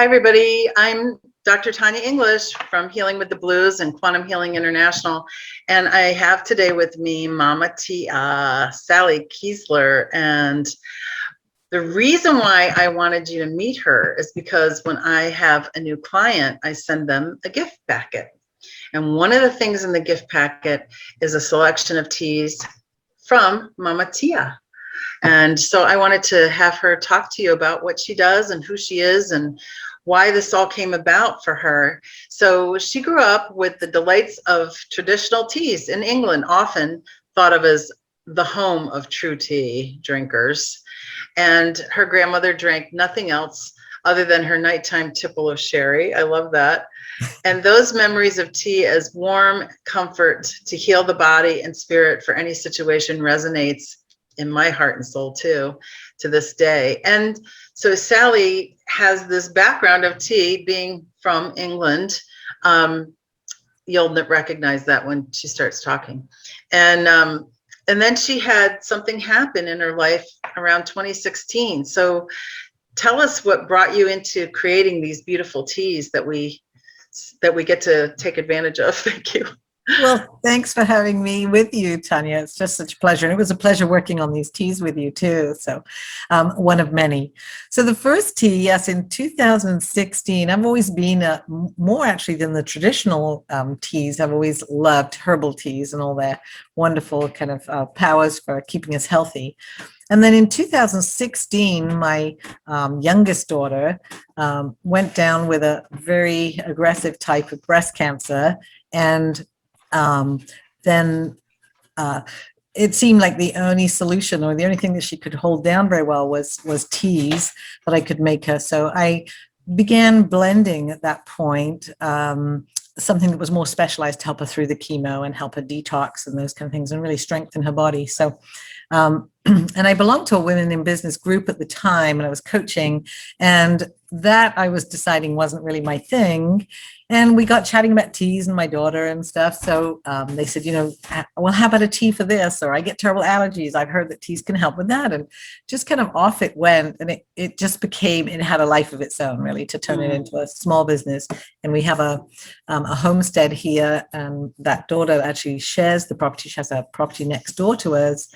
Hi, everybody. I'm Dr. Tanya English from Healing with the Blues and Quantum Healing International. And I have today with me Mama Tia, Sally Keasler. And the reason why I wanted you to meet her is because when I have a new client, I send them a gift packet. And one of the things in the gift packet is a selection of teas from Mama Tia. And so I wanted to have her talk to you about what she does and who she is and why this all came about for her. So she grew up with the delights of traditional teas in England, often thought of as the home of true tea drinkers. And her grandmother drank nothing else other than her nighttime tipple of sherry. I love that. And those memories of tea as warm comfort to heal the body and spirit for any situation resonates in my heart and soul too, to this day. And so Sally has this background of tea, being from England. You'll recognize that when she starts talking. And then she had something happen in her life around 2016. So tell us what brought you into creating these beautiful teas that we get to take advantage of. Thank you. Well, thanks for having me with you, Tanya. It's just such a pleasure. And it was a pleasure working on these teas with you, too. So one of many. So the first tea, yes, in 2016, I've always been more actually than the traditional teas. I've always loved herbal teas and all their wonderful kind of powers for keeping us healthy. And then in 2016, my youngest daughter went down with a very aggressive type of breast cancer. And then it seemed like the only solution or the only thing that she could hold down very well was teas that I could make her. So I began blending at that point something that was more specialized to help her through the chemo and help her detox and those kind of things and really strengthen her body. So and I belonged to a women in business group at the time, and I was coaching, and that I was deciding wasn't really my thing. And we got chatting about teas and my daughter and stuff. So they said, well, how about a tea for this? Or I get terrible allergies. I've heard that teas can help with that. And just kind of off it went. And it just became, it had a life of its own, really, to turn it into a small business. And we have a homestead here. And that daughter actually shares the property. She has a property next door to us.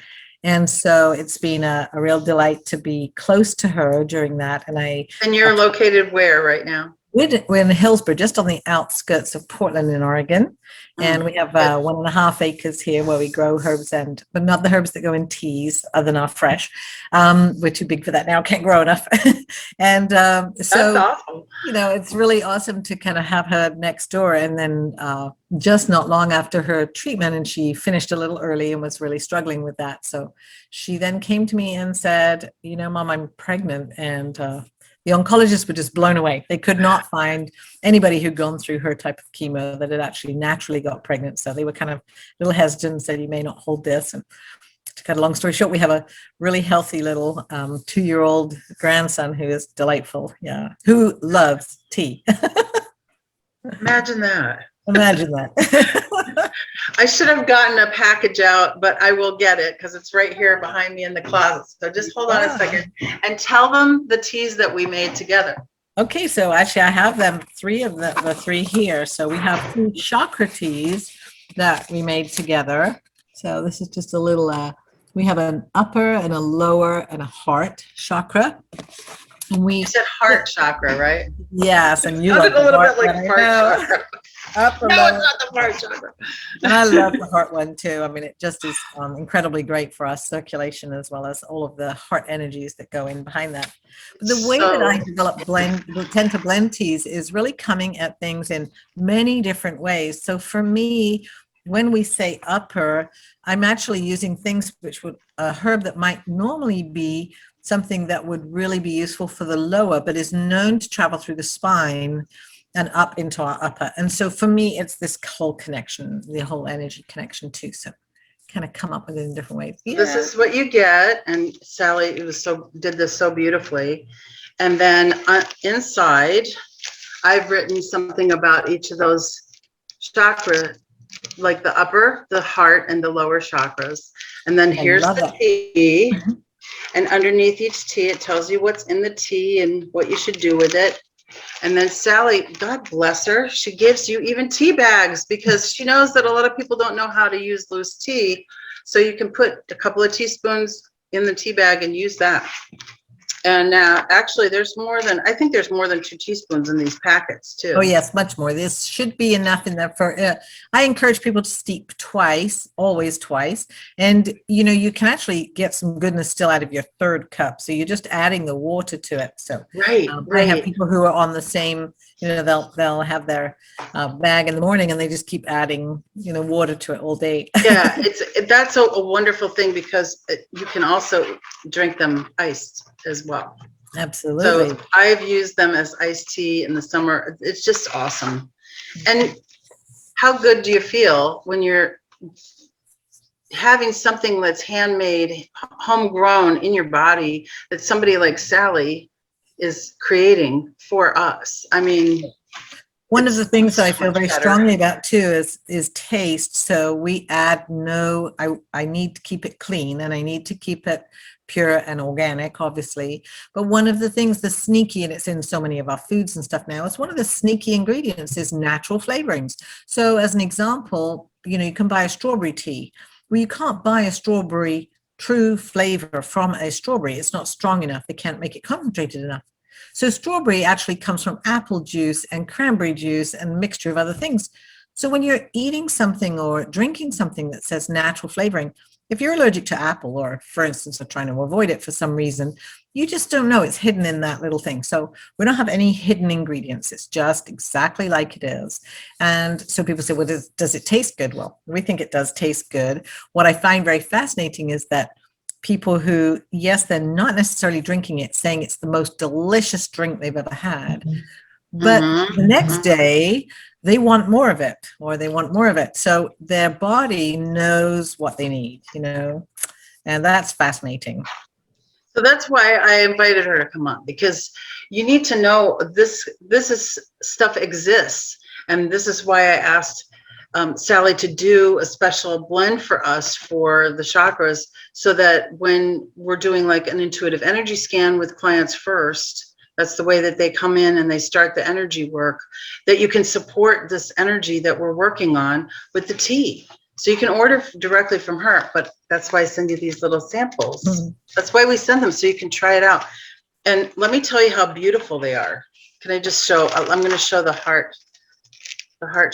And so it's been a real delight to be close to her during that. And you're located where right now? We're in Hillsborough, just on the outskirts of Portland in Oregon. And we have 1.5 acres here where we grow herbs, but not the herbs that go in teas, other than our fresh. We're too big for that now, can't grow enough. And so, that's awesome. It's really awesome to kind of have her next door. And then just not long after her treatment, and she finished a little early and was really struggling with that. So she then came to me and said, Mom, I'm pregnant. And the oncologists were just blown away. They could not find anybody who'd gone through her type of chemo that had actually naturally got pregnant. So they were kind of a little hesitant and said, you may not hold this. And to cut a long story short, we have a really healthy little 2-year-old grandson who is delightful. Yeah. Who loves tea. Imagine that. Imagine that. I should have gotten a package out, but I will get it because it's right here behind me in the closet. So just hold on a second and tell them the teas that we made together. Okay, so actually I have them, 3 of the 3 here. So we have 2 chakra teas that we made together. So this is just a little, we have an upper and a lower and a heart chakra. And you said heart chakra, right? Yes, and you look a little bit like heart chakra. No, it's not the heart chakra. And I love the heart one too. I mean, it just is incredibly great for our circulation as well as all of the heart energies that go in behind that. But the way that I tend to blend teas is really coming at things in many different ways. So for me, when we say upper, I'm actually using things which would a herb that might normally be something that would really be useful for the lower, but is known to travel through the spine and up into our upper. And so for me, it's this whole connection, the whole energy connection too. So kind of come up with it in different ways. Yeah. This is what you get. And Sally did this so beautifully. And then inside, I've written something about each of those chakra, like the upper, the heart, and the lower chakras. And then here's the tea. Mm-hmm. And underneath each tea, it tells you what's in the tea and what you should do with it. And then Sally, God bless her, she gives you even tea bags because she knows that a lot of people don't know how to use loose tea. So you can put a couple of teaspoons in the tea bag and use that. And actually, I think there's more than 2 teaspoons in these packets too. Oh yes, much more. This should be enough in there for, I encourage people to steep twice, always twice. And, you can actually get some goodness still out of your third cup. So you're just adding the water to it. So right. I have people who are on the same, they'll have their bag in the morning and they just keep adding, water to it all day. Yeah, that's a wonderful thing because you can also drink them iced as well. Absolutely. So I've used them as iced tea in the summer. It's just awesome. And how good do you feel when you're having something that's handmade, homegrown in your body that somebody like Sally is creating for us? I mean, one of the things that I feel very strongly about too is taste. So we add I need to keep it clean and I need to keep it pure and organic, obviously. But one of the things, the sneaky, and it's in so many of our foods and stuff now, it's one of the sneaky ingredients is natural flavorings. So as an example, you can buy a strawberry tea. Well, you can't buy a strawberry true flavor from a strawberry. It's not strong enough. They can't make it concentrated enough. So strawberry actually comes from apple juice and cranberry juice and a mixture of other things. So when you're eating something or drinking something that says natural flavoring, if you're allergic to apple or, for instance, are trying to avoid it for some reason, you just don't know it's hidden in that little thing. So we don't have any hidden ingredients. It's just exactly like it is. And so people say, well, does it taste good? Well, we think it does taste good. What I find very fascinating is that people who, yes, they're not necessarily drinking it, saying it's the most delicious drink they've ever had. But the next day, they want more of it, or they want more of it. So their body knows what they need, and that's fascinating. So that's why I invited her to come on, because you need to know this stuff exists. And this is why I asked Sally to do a special blend for us for the chakras, so that when we're doing like an intuitive energy scan with clients first, that's the way that they come in and they start the energy work, that you can support this energy that we're working on with the tea. So you can order directly from her, but that's why I send you these little samples. Mm-hmm. That's why we send them, so you can try it out. And let me tell you how beautiful they are. Can I just show, I'm going to show the heart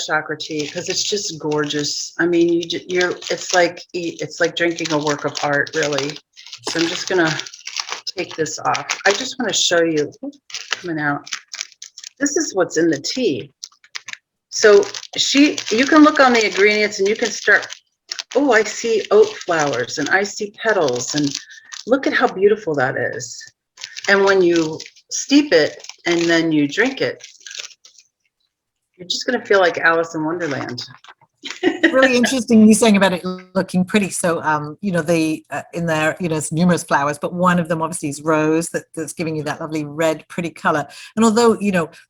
chakra tea, because it's just gorgeous. I mean, it's like drinking a work of art, really. So I'm just going to take this off. I just want to show you, coming out. This is what's in the tea. So you can look on the ingredients and you can start, oh, I see oat flowers and I see petals, and look at how beautiful that is. And when you steep it and then you drink it, you're just going to feel like Alice in Wonderland. Really interesting you saying about it looking pretty. So, they in there, it's numerous flowers, but one of them obviously is rose that's giving you that lovely red, pretty color. And although,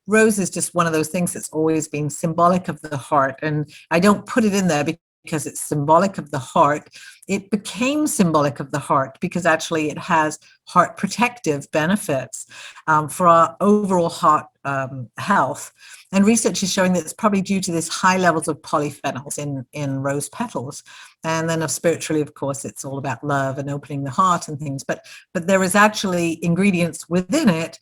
rose is just one of those things that's always been symbolic of the heart, and I don't put it in there because it's symbolic of the heart. It became symbolic of the heart because actually it has heart protective benefits for our overall heart health. And research is showing that it's probably due to this high levels of polyphenols in rose petals. And then spiritually, of course, it's all about love and opening the heart and things. But there is actually ingredients within it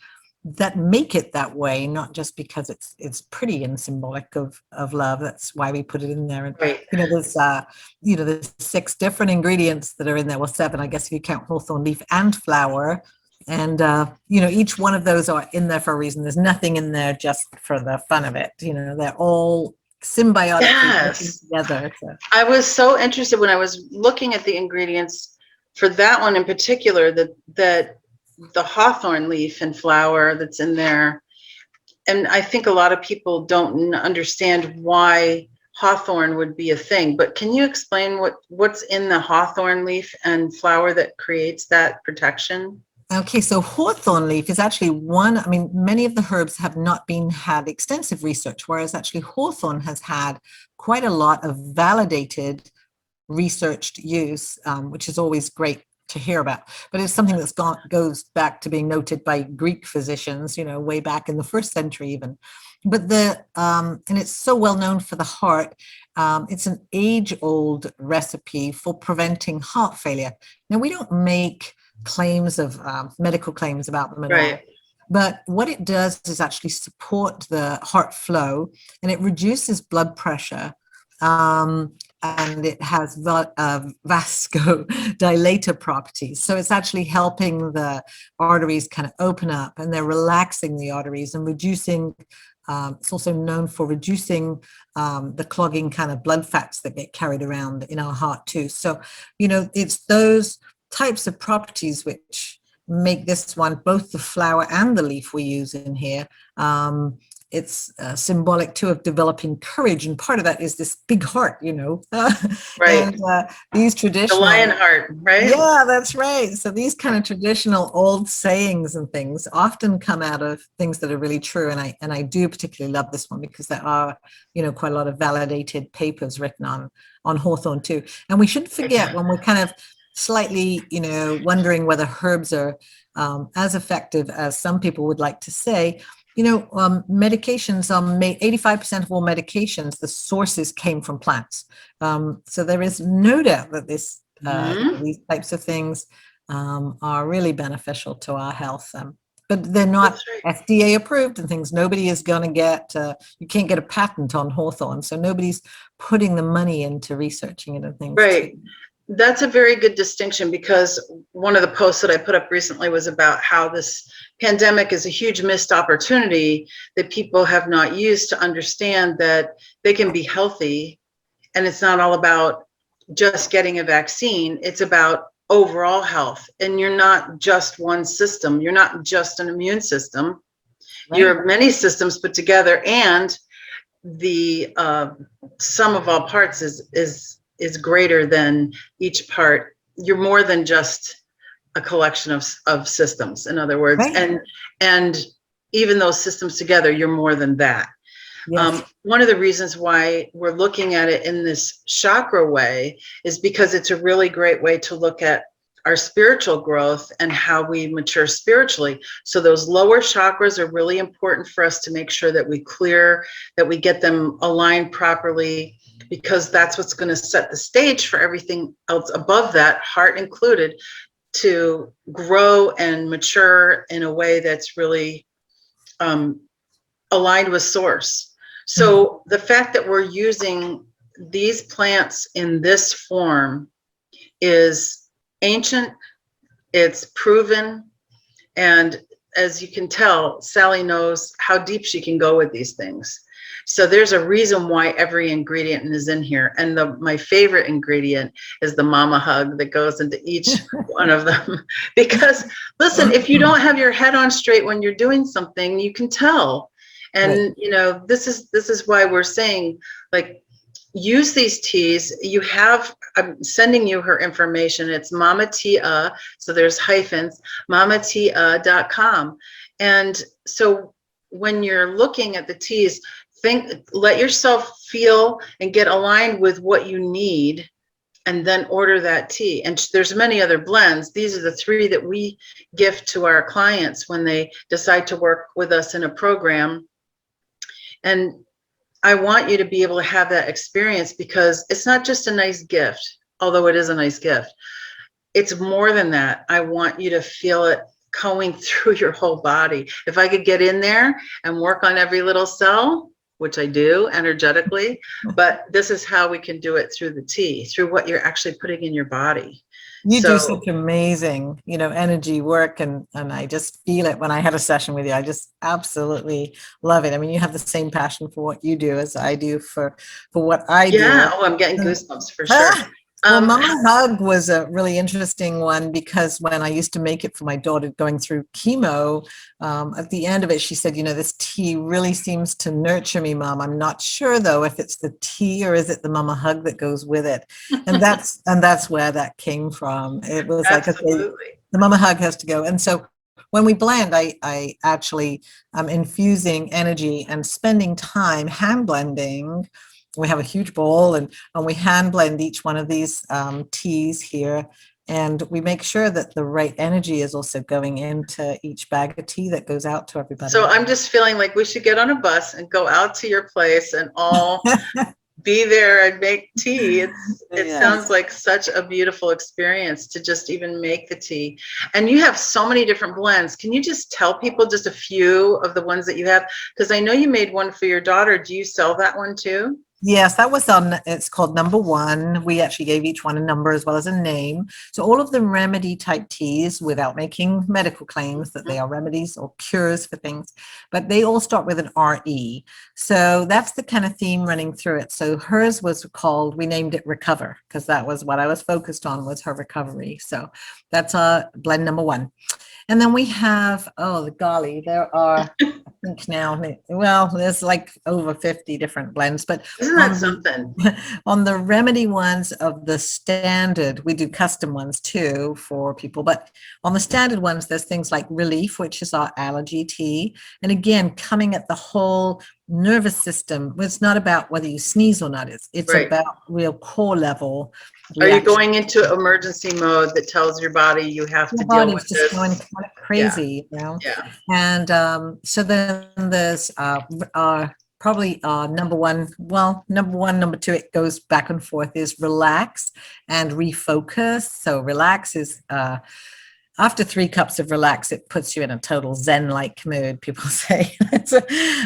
that make it that way, not just because it's pretty and symbolic of love. That's why we put it in there. And right. There's 6 different ingredients that are in there. Well, 7, I guess, if you count hawthorn leaf and flower. And each one of those are in there for a reason. There's nothing in there just for the fun of it. They're all symbiotically working together. So. I was so interested when I was looking at the ingredients for that one in particular, that the hawthorn leaf and flower that's in there. And I think a lot of people don't understand why hawthorn would be a thing, but can you explain what's in the hawthorn leaf and flower that creates that protection? Okay, so hawthorn leaf is actually many of the herbs have not had extensive research, whereas actually hawthorn has had quite a lot of validated researched use, which is always great to hear about, but it's something that's goes back to being noted by Greek physicians, way back in the 1st century even. But and it's so well known for the heart. It's an age-old recipe for preventing heart failure. Now, we don't make claims of medical claims about them at all. But what it does is actually support the heart flow, and it reduces blood pressure. And it has vasodilator properties. So it's actually helping the arteries kind of open up, and they're relaxing the arteries and reducing. It's also known for reducing the clogging kind of blood fats that get carried around in our heart too. So, it's those types of properties which make this one, both the flower and the leaf we use in here. It's symbolic too of developing courage, and part of that is this big heart, Right. And these traditional, the lion heart, right? Yeah, that's right. So these kind of traditional old sayings and things often come out of things that are really true, and I do particularly love this one because there are quite a lot of validated papers written on hawthorn too. And we shouldn't forget, when we're kind of slightly wondering whether herbs are as effective as some people would like to say, medications are made, 85% of all medications, the sources came from plants. So there is no doubt that these types of things are really beneficial to our health. But they're not FDA approved and things. Nobody is going to get, you can't get a patent on hawthorn. So nobody's putting the money into researching it and things. Right. That's a very good distinction, because one of the posts that I put up recently was about how this pandemic is a huge missed opportunity that people have not used to understand that they can be healthy. And it's not all about just getting a vaccine. It's about overall health. And you're not just one system. You're not just an immune system. Right. You're many systems put together, and the sum of all parts is greater than each part. You're more than just a collection of systems, in other words. Right. And even those systems together, you're more than that. Yes. One of the reasons why we're looking at it in this chakra way is because it's a really great way to look at our spiritual growth and how we mature spiritually. So those lower chakras are really important for us to make sure that we clear, that we get them aligned properly, because that's what's going to set the stage for everything else above that, heart included, to grow and mature in a way that's really aligned with source. So the fact that we're using these plants in this form is ancient, it's proven, and as you can tell, Sally knows how deep she can go with these things. So there's a reason why every ingredient is in here. And my favorite ingredient is the mama hug that goes into each one of them. Because listen, if you don't have your head on straight when you're doing something, you can tell. And right. This is why we're saying, like, use these teas. I'm sending you her information. It's Mama Tia, so there's hyphens, mamatia.com. And so when you're looking at the teas, let yourself feel and get aligned with what you need, and then order that tea. And there's many other blends. These are the 3 that we gift to our clients when they decide to work with us in a program. And I want you to be able to have that experience, because it's not just a nice gift, although it is a nice gift. It's more than that. I want you to feel it going through your whole body. If I could get in there and work on every little cell, which I do energetically, but this is how we can do it through the tea, through what you're actually putting in your body. You do such amazing, energy work, and I just feel it when I have a session with you. I just absolutely love it. I mean, you have the same passion for what you do as I do for what I do. Yeah, I'm getting goosebumps for sure. Well, Mama Hug was a really interesting one, because when I used to make it for my daughter going through chemo, at the end of it, she said, this tea really seems to nurture me, Mom. I'm not sure, though, if it's the tea or is it the Mama Hug that goes with it. And that's where that came from. It was Absolutely. Like, okay, the Mama Hug has to go. And so when we blend, I actually am infusing energy and spending time hand blending. We have a huge bowl, and we hand blend each one of these teas here. And we make sure that the right energy is also going into each bag of tea that goes out to everybody. So I'm just feeling like we should get on a bus and go out to your place and all be there and make tea. It sounds like such a beautiful experience to just even make the tea. And you have so many different blends. Can you just tell people just a few of the ones that you have? Because I know you made one for your daughter. Do you sell that one too? Yes, that was on, it's called Number One. We actually gave each one a number as well as a name. So all of the remedy type teas, without making medical claims that they are remedies or cures for things, but they all start with an RE. So that's the kind of theme running through it. So hers was called, we named it Recover, because that was what I was focused on, was her recovery. So that's blend number one. And then we have, oh, the golly, there are, I think now, well, there's like over 50 different blends, but isn't that something? On the remedy ones of the standard, we do custom ones too for people, but on the standard ones, there's things like Relief, which is our allergy tea. And again, coming at the whole nervous system. It's not about whether you sneeze or not. It's Right. about real core level. Are you going into emergency mode that tells your body you have to deal with just this? going kind of crazy, you know? Yeah. And so then there's probably number one, number two, it goes back and forth, is Relax and Refocus. So Relax is after 3 cups of Relax, it puts you in a total Zen-like mood, people say. So,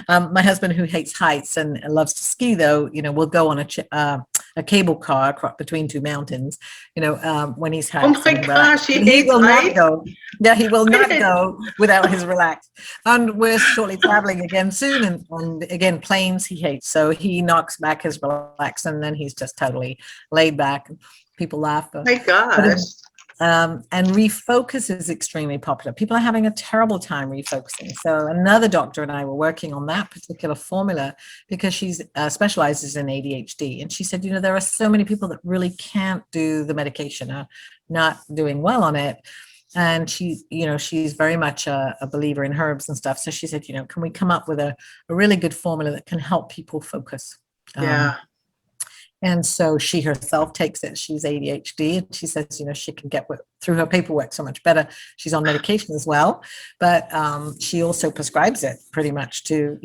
my husband, who hates heights and loves to ski, though, will go on a cable car between 2 mountains, when he's Oh my gosh, he will heights? not go. Yeah, he will not go without his Relax. And we're shortly traveling again soon, and again, planes he hates. So he knocks back his Relax, and then he's just totally laid back. People laugh. Oh my gosh. And Refocus is extremely popular. People are having a terrible time refocusing. So another doctor and I were working on that particular formula because she specializes in ADHD. And she said, there are so many people that really can't do the medication, are not doing well on it. And she's very much a believer in herbs and stuff. So she said, can we come up with a really good formula that can help people focus? Yeah. And so she herself takes it. She's ADHD, and she says, she can get through her paperwork so much better. She's on medication as well, but she also prescribes it pretty much to,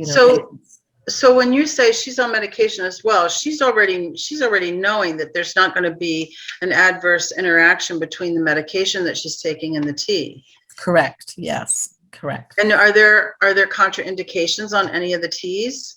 So when you say she's on medication as well, she's already knowing that there's not going to be an adverse interaction between the medication that she's taking and the tea. Correct. Yes. Correct. And are there contraindications on any of the teas?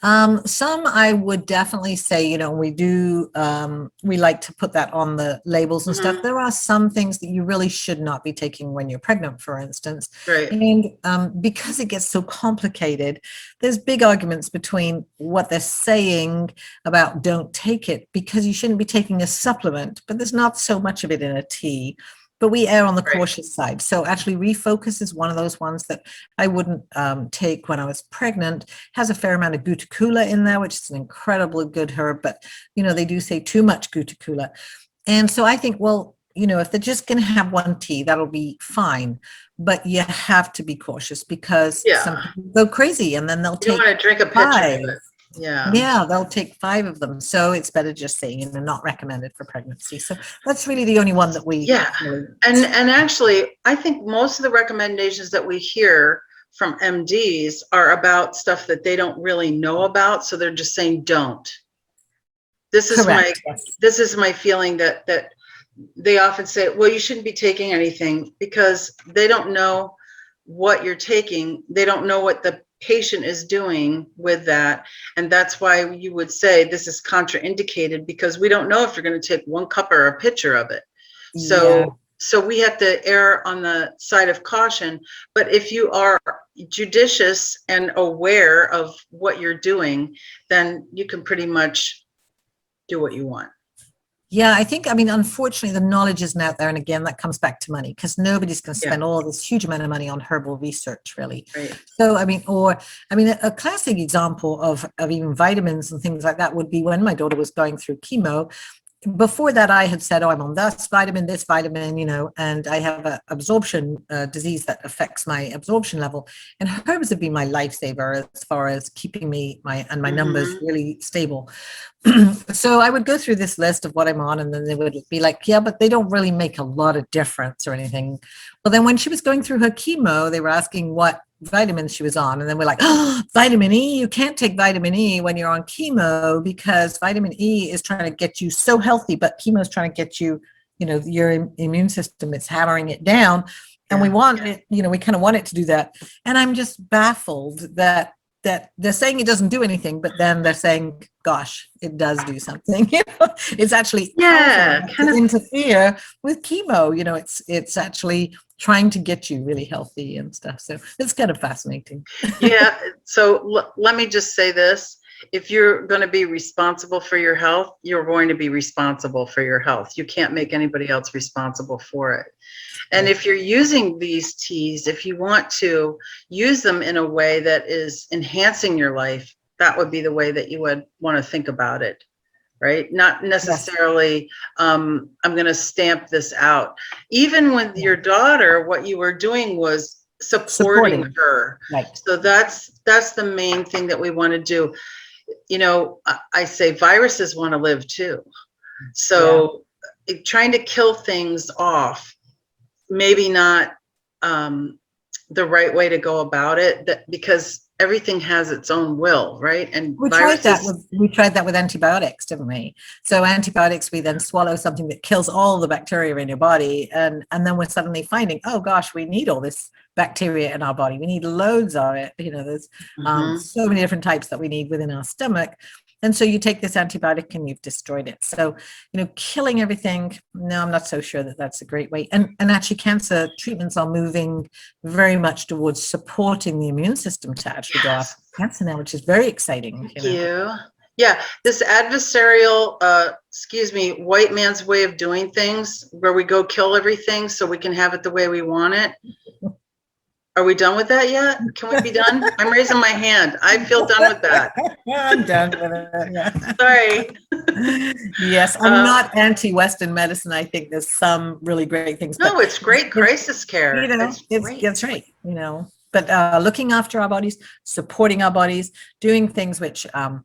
Some I would definitely say, we like to put that on the labels and stuff. There are some things that you really should not be taking when you're pregnant, for instance. Right. And because it gets so complicated, there's big arguments between what they're saying about don't take it, because you shouldn't be taking a supplement, but there's not so much of it in a tea. But we err on the cautious side. So actually Refocus is one of those ones that I wouldn't take when I was pregnant. Has a fair amount of Guticula in there, which is an incredibly good herb, but they do say too much Guticula. And so I think, if they're just going to have one tea, that'll be fine. But you have to be cautious because some people go crazy and then they'll take want to drink a pitcher of it. Yeah, they'll take 5 of them. So it's better just saying not recommended for pregnancy. So that's really the only one that we and actually I think most of the recommendations that we hear from MDs are about stuff that they don't really know about, so they're just saying don't. This is my feeling that they often say, well, you shouldn't be taking anything, because they don't know what you're taking. They don't know what the patient is doing with that, and that's why you would say this is contraindicated, because we don't know if you're going to take 1 cup or a pitcher of it. So we have to err on the side of caution. But if you are judicious and aware of what you're doing, then you can pretty much do what you want. Yeah, unfortunately, the knowledge isn't out there. And again, that comes back to money, because nobody's going to spend all this huge amount of money on herbal research, really. Right. So, a classic example of even vitamins and things like that would be when my daughter was going through chemo. before that, I had said, oh, I'm on this vitamin, and I have an absorption disease that affects my absorption level. And herbs have been my lifesaver as far as keeping my numbers really stable. So I would go through this list of what I'm on, and then they would be like, yeah, but they don't really make a lot of difference or anything. Well, then when she was going through her chemo, they were asking what vitamins she was on. And then we're like, oh, vitamin E, you can't take vitamin E when you're on chemo because vitamin E is trying to get you so healthy, but chemo is trying to get you, your immune system is hammering it down. And we want it, we kind of want it to do that. And I'm just baffled that they're saying it doesn't do anything, but then they're saying, gosh, it does do something. It's actually kind of interfere with chemo. It's actually trying to get you really healthy and stuff. So it's kind of fascinating. Yeah. So let me just say this. If you're going to be responsible for your health, you're going to be responsible for your health. You can't make anybody else responsible for it. And if you're using these teas, if you want to use them in a way that is enhancing your life, that would be the way that you would want to think about it, right? Not necessarily, I'm going to stamp this out. Even with your daughter, what you were doing was supporting her. Right. So that's the main thing that we want to do. I say viruses want to live too. So trying to kill things off, maybe not the right way to go about it, because everything has its own will, right? And we tried that with antibiotics, didn't we? So antibiotics, we then swallow something that kills all the bacteria in your body, and then we're suddenly finding, oh gosh, we need all this bacteria in our body. We need loads of it. There's so many different types that we need within our stomach. And so you take this antibiotic and you've destroyed it. So, killing everything, no, I'm not so sure that that's a great way. And actually cancer treatments are moving very much towards supporting the immune system to actually go after cancer now, which is very exciting. Thank you. Yeah, this adversarial, white man's way of doing things, where we go kill everything so we can have it the way we want it. Are we done with that yet? Can we be done? I'm raising my hand. I feel done with that. I'm done with it. Yeah. Sorry. Yes, I'm not anti-Western medicine. I think there's some really great things. No, it's great crisis care. That's right. But looking after our bodies, supporting our bodies, doing things which, are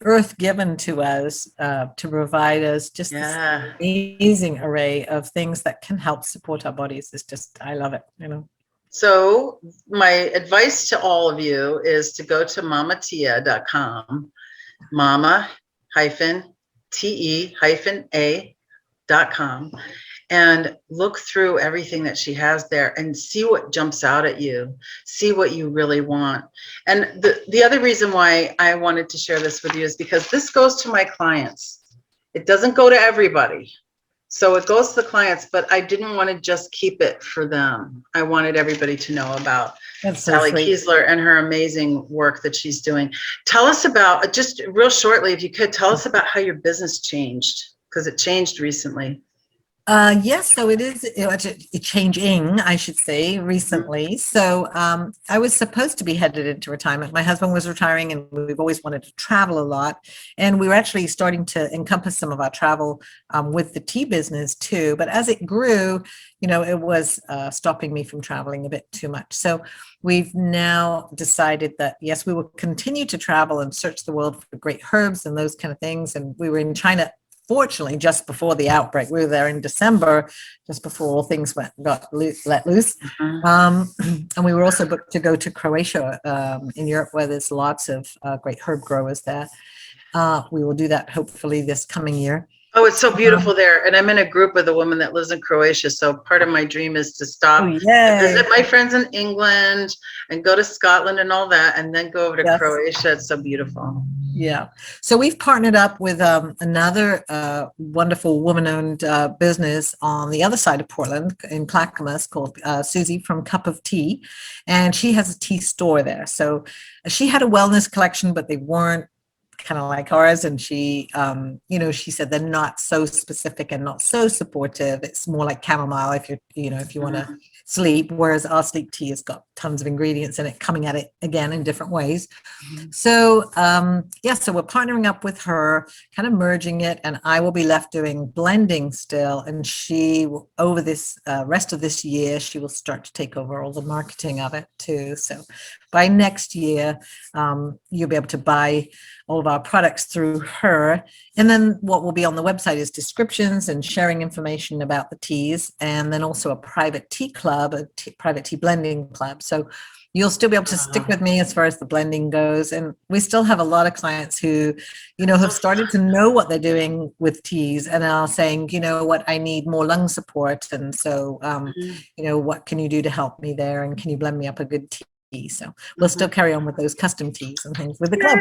earth given to us to provide us just this amazing array of things that can help support our bodies. Is just, I love it. So my advice to all of you is to go to mamatia.com, mama-te-a.com, and look through everything that she has there and see what jumps out at you, see what you really want. And the other reason why I wanted to share this with you is because this goes to my clients. It doesn't go to everybody. So it goes to the clients, but I didn't want to just keep it for them. I wanted everybody to know about Sally Keasler and her amazing work that she's doing. Tell us about, just real shortly, if you could, tell us about how your business changed, because it changed recently. Yes, so it is changing, I should say, recently. So I was supposed to be headed into retirement. My husband was retiring, and we've always wanted to travel a lot. And we were actually starting to encompass some of our travel with the tea business too. But as it grew, it was stopping me from traveling a bit too much. So we've now decided that, yes, we will continue to travel and search the world for great herbs and those kind of things. And we were in China, fortunately, just before the outbreak. We were there in December, just before all things got let loose. And we were also booked to go to Croatia in Europe, where there's lots of great herb growers there. We will do that hopefully this coming year. Oh, it's so beautiful there. And I'm in a group with a woman that lives in Croatia. So part of my dream is to stop, visit my friends in England and go to Scotland and all that, and then go over to Croatia. It's so beautiful. Yeah. So we've partnered up with another wonderful woman-owned business on the other side of Portland in Clackamas called Susie from Cup of Tea. And she has a tea store there. So she had a wellness collection, but they weren't kind of like ours. And she, she said they're not so specific and not so supportive. It's more like chamomile if you want to sleep, whereas our sleep tea has got tons of ingredients in it, coming at it again in different ways. Mhm. So yeah, so we're partnering up with her, kind of merging it, and I will be left doing blending still, and she will, over this rest of this year, she will start to take over all the marketing of it too. So by next year, you'll be able to buy all of our products through her. And then what will be on the website is descriptions and sharing information about the teas, and then also a private tea club, private tea blending club. So you'll still be able to stick with me as far as the blending goes. And we still have a lot of clients who, have started to know what they're doing with teas and are saying, you know what, I need more lung support. And so, what can you do to help me there? And can you blend me up a good tea? So we'll still carry on with those custom teas and things with the club.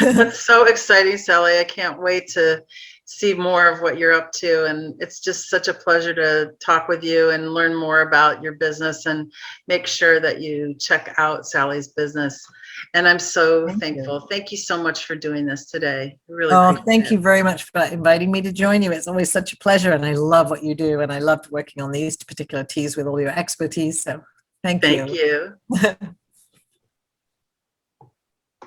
That's so exciting, Sally. I can't wait to see more of what you're up to. And it's just such a pleasure to talk with you and learn more about your business, and make sure that you check out Sally's business. And I'm so thankful. Thank you so much for doing this today. I really appreciate thank it. you very much for inviting me to join you. It's always such a pleasure, and I love what you do. And I loved working on these particular teas with all your expertise. So thank you. Thank you.